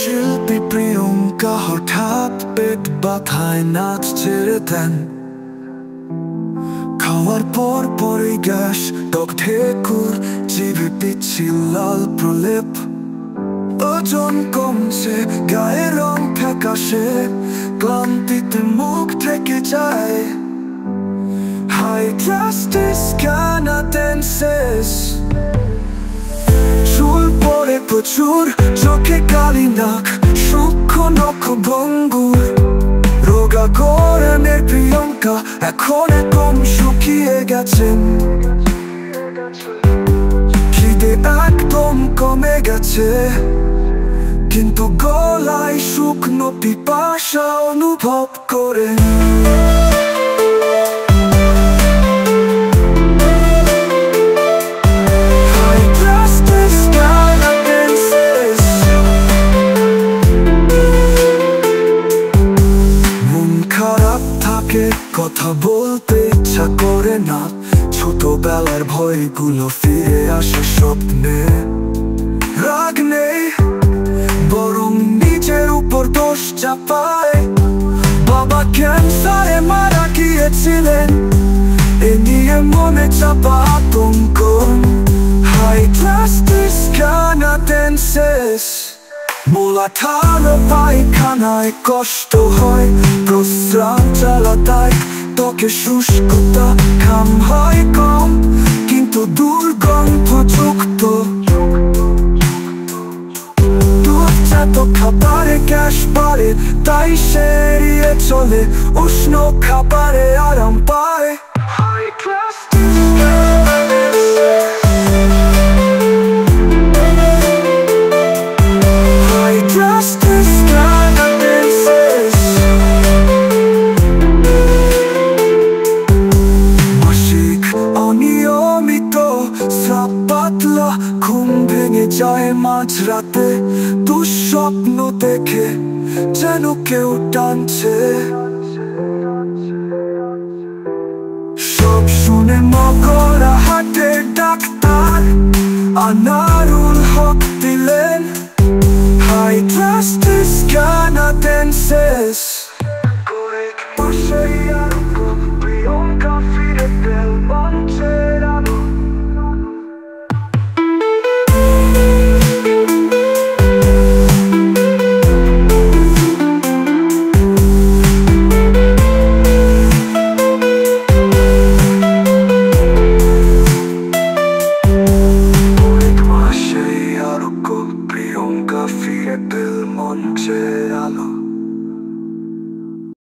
শিল্পী প্রিয়ঙ্কা হঠাৎ পেট ব্যথায় নাচ ছেড়ে দেন। খাওয়ার পর পরই গ্যাস, টক ঢেকুর, জিভে পিচ্ছিল লাল প্রলেপ। ওজন কমছে, গায়ে রং ফ্যাকাশে, ক্লান্তিতে মুখ থেকে যায়। হাইড্রাস্টিস ক্যানাডেন্সিস, চুল পড়ে প্রচুর, চোখে কালি নাক, সূক্ষ্ম নখভঙ্গুর। রোগা গরমের প্রিয়ঙ্কা এখন কম শুকিয়ে গেছেন। খিদে একদম কমে গেছে, কিন্তু গলায় শুকনো পিপাসা অনুভব করেন। কথা বলতে ইচ্ছা করে না, ছোটবেলার ভয়গুলো ফিরে আসে স্বপ্নে। রাগ নেই, বরং নিজের উপর দোষ চাপায়। বাবা ক্যান্সারে মারা গিয়েছিলেন, এ নিয়ে মনে চাপা আতঙ্ক। হাইড্রাস্টিস ক্যানাডেন্সিস, মূলাধার পায়খানায় কষ্ট হয়, প্রস্রাব জ্বালাতায়, ত্বকে শুষ্কতা, ঘাম হয় কম, কিন্তু দুর্গন্ধযুক্ত। দুধজাত খাবারে গ্যাস বাড়ে, তাই সে এড়িয়ে চলে, উষ্ণ খাবারে আরাম পায়। ঘুম ভেঙে যায় মাঝরাতে, দুঃস্বপ্ন দেখে যেন কেউ টানছে। সব শুনে মগরা হাটের ডাক্তার আনারুল হক দিলেন হাইড্রাস্টিস ক্যানাডেন্সিস। প্রিয়ঙ্কা ফিরে পেল মঞ্চের আলো। প্রিয়ঙ্কা ফিরে পেল মঞ্চের আলো।